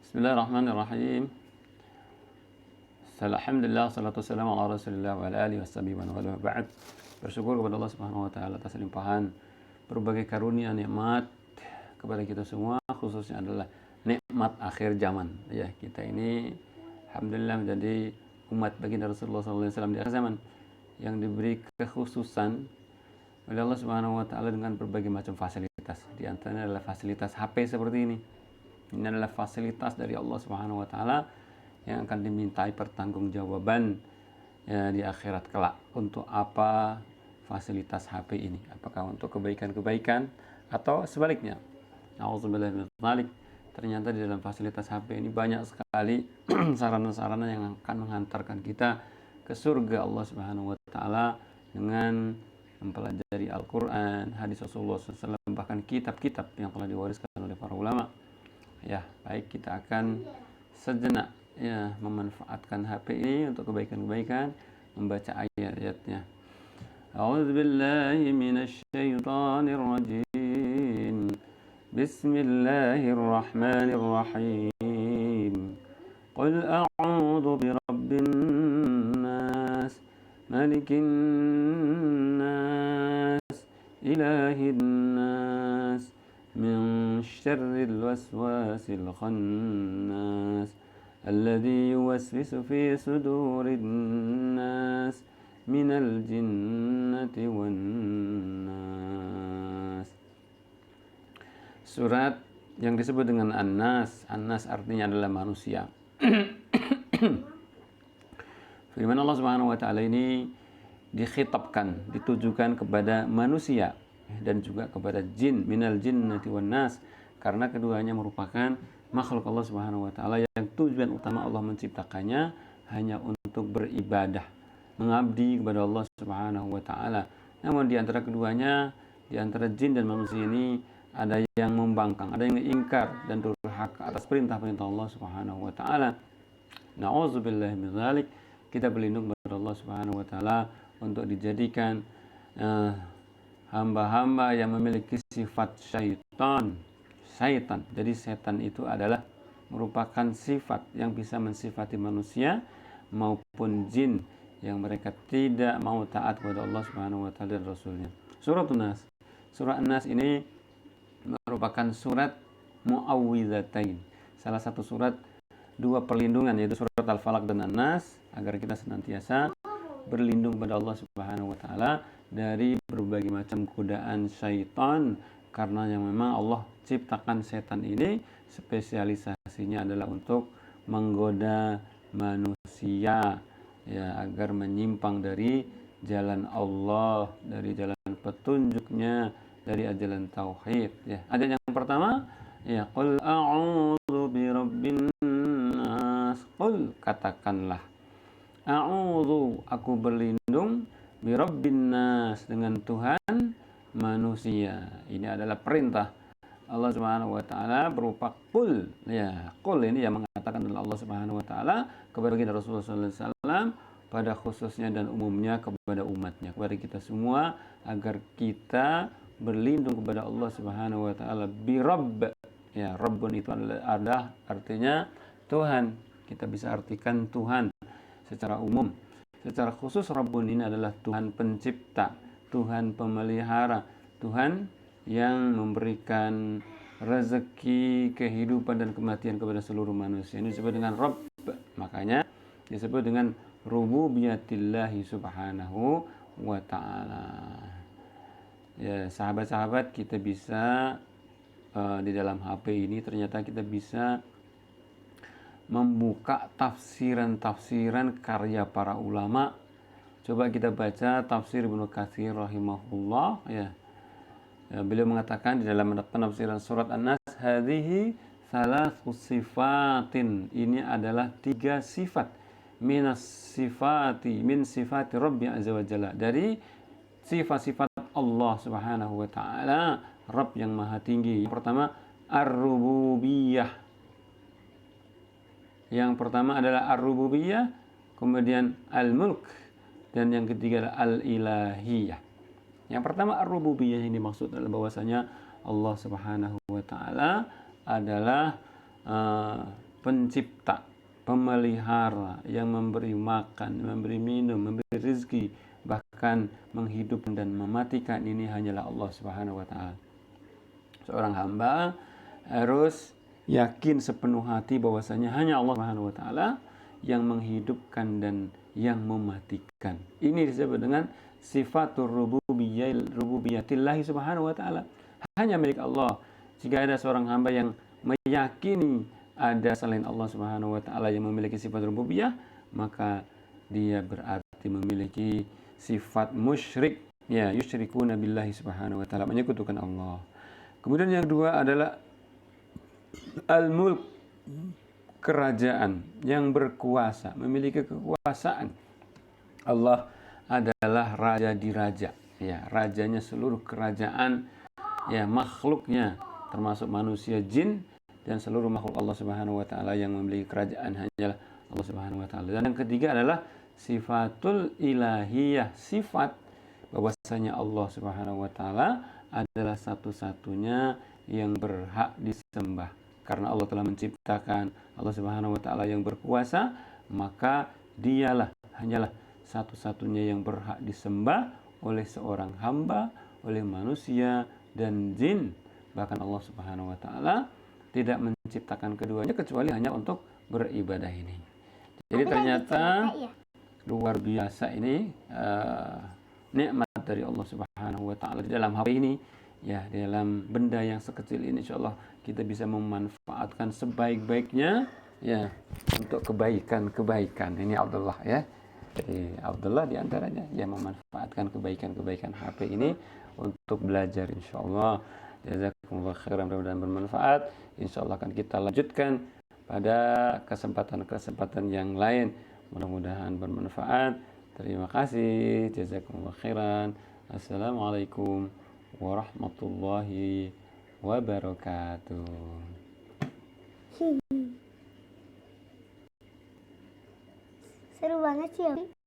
Bismillahirrahmanirrahim. Alhamdulillah, salatu wassalamu ala rasulillah wa ala alihi washabihi wa wala ba'd. Bersyukur kepada Allah Subhanahu wa taala atas limpahan berbagai karunia nikmat kepada kita semua, khususnya adalah nikmat akhir zaman. Ya, kita ini alhamdulillah menjadi umat baginda Rasulullah SAW di akhir zaman yang diberi kekhususan oleh Allah Subhanahu wa taala dengan berbagai macam fasilitas. Di antaranya adalah fasilitas HP seperti ini. Ini adalah fasilitas dari Allah Subhanahu wa taala yang akan dimintai pertanggungjawaban ya, di akhirat kelak. Untuk apa fasilitas HP ini? Apakah untuk kebaikan-kebaikan atau sebaliknya? Nauzubillah min dzalik. Ternyata di dalam fasilitas HP ini banyak sekali sarana-sarana yang akan menghantarkan kita ke surga Allah Subhanahu wa taala dengan mempelajari Al-Qur'an, hadis Rasulullah SAW, bahkan kitab-kitab yang telah diwariskan oleh para ulama. Ya, baik, kita akan sejenak ya memanfaatkan HP ini untuk kebaikan-kebaikan, membaca ayat-ayatnya. A'udzubillahi minasyaitonir rajim. Bismillahirrahmanirrahim. Qul a'udzu birabbin nas, malikin nas, ilahin nas, min syarril waswasil khannas, alladzi yuwaswisu fi sudurin nas, minal jinnati wan nas. Surat yang disebut dengan An-Nas. An-Nas artinya adalah manusia. Firman Allah Subhanahu wa taala ini dikhitabkan, ditujukan kepada manusia dan juga kepada jin, minal jinnati wan nas, karena keduanya merupakan makhluk Allah Subhanahu wa taala yang tujuan utama Allah menciptakannya hanya untuk beribadah, mengabdi kepada Allah Subhanahu wa taala. Namun di antara keduanya, di antara jin dan manusia ini ada yang membangkang, ada yang ingkar dan durhaka atas perintah-perintah Allah Subhanahu wa taala. Nauzubillahi min dzalik. Kita berlindung kepada Allah Subhanahu wa taala untuk dijadikan hamba-hamba yang memiliki sifat syaitan. Jadi setan itu adalah merupakan sifat yang bisa mensifati manusia maupun jin yang mereka tidak mau taat kepada Allah Subhanahu wa taala dan Rasulnya. Surat An-Nas. Surat An-Nas ini merupakan surat muawwidzatain. Salah satu surat dua perlindungan, yaitu surat Al-Falaq dan An-Nas, agar kita senantiasa berlindung kepada Allah Subhanahu wa taala dari berbagai macam godaan syaitan, karena yang memang Allah ciptakan setan ini spesialisasinya adalah untuk menggoda manusia ya, agar menyimpang dari jalan Allah, dari jalan petunjuknya, dari ajaran tauhid ya. Ayat yang pertama ya, qul a'udzu birabbin nas. Qul, katakanlah, a'udzu, aku berlindung, birabbin nas, dengan Tuhan manusia. Ini adalah perintah Allah Subhanahu wa taala berupa qul ya. Qul ini yang mengatakan adalah Allah Subhanahu wa taala kepada kita Rasulullah sallallahu alaihi wasallam, pada khususnya dan umumnya kepada umatnya, kepada kita semua, agar kita berlindung kepada Allah Subhanahu wa taala bi rabb ya. Rabbun itu adalah artinya Tuhan. Kita bisa artikan Tuhan secara umum. Secara khusus Rabbun ini adalah Tuhan pencipta, Tuhan pemelihara, Tuhan yang memberikan rezeki, kehidupan dan kematian kepada seluruh manusia. Ini disebut dengan Rabb. Makanya disebut dengan rububiyatillahi subhanahu wa ta'ala. Ya, sahabat-sahabat, kita bisa di dalam HP ini ternyata kita bisa membuka tafsiran-tafsiran karya para ulama. Coba kita baca tafsir Ibnu Katsir rahimahullah ya. Beliau mengatakan di dalam penafsiran surat An-Nas, hadhihi thalathu sifatin, ini adalah tiga sifat, min sifati Rabbi azza wa jalla, dari sifat-sifat Allah Subhanahu wa taala, Rabb yang maha tinggi. Yang pertama ar-rububiyah. Yang pertama adalah ar-rububiyah, kemudian al-mulk, dan yang ketiga adalah al-ilahiyah. Yang pertama ar-rububiyah, ini maksud adalah bahwasanya Allah Subhanahu wa taala adalah pencipta, pemelihara, yang memberi makan, memberi minum, memberi rezeki, bahkan menghidupkan dan mematikan, ini hanyalah Allah Subhanahu wa taala. Seorang hamba harus yakin sepenuh hati bahwasanya hanya Allah Subhanahu wa taala yang menghidupkan dan yang mematikan. Ini disebut dengan sifatur rububiyatillahi subhanahu wa ta'ala. Hanya milik Allah. Jika ada seorang hamba yang meyakini ada selain Allah subhanahu wa ta'ala yang memiliki sifat rububiyah, maka dia berarti memiliki sifat musyrik. Ya, yusyrikuna billahi subhanahu wa ta'ala, menyekutukan Allah. Kemudian yang kedua adalah al-mulk, kerajaan, yang berkuasa, memiliki kekuasaan. Allah adalah raja di raja, ya, rajanya seluruh kerajaan, ya, makhluknya termasuk manusia, jin, dan seluruh makhluk Allah Subhanahu wa taala yang memiliki kerajaan hanyalah Allah Subhanahu wa taala. Dan yang ketiga adalah sifatul ilahiyah, sifat bahwasanya Allah Subhanahu wa taala adalah satu-satunya yang berhak disembah. Karena Allah telah menciptakan, Allah Subhanahu wa taala yang berkuasa, maka dialah hanyalah satu-satunya yang berhak disembah oleh seorang hamba, oleh manusia dan jin. Bahkan Allah Subhanahu wa taala tidak menciptakan keduanya kecuali hanya untuk beribadah ini. Jadi ternyata luar biasa ini nikmat dari Allah Subhanahu wa taala di dalam HP ini, ya, di dalam benda yang sekecil ini. Insyaallah kita bisa memanfaatkan sebaik-baiknya, ya, untuk kebaikan-kebaikan. Ini Abdullah, ya. Jadi Abdullah diantaranya yang memanfaatkan kebaikan-kebaikan HP ini untuk belajar, insyaallah. Jazakumullah khairan, mudah-mudahan bermanfaat. Insyaallah akan kita lanjutkan pada kesempatan-kesempatan yang lain. Mudah-mudahan bermanfaat. Terima kasih. Jazakumullah khairan. Assalamualaikum warahmatullahi wabarakatuh. Seru banget sih ya.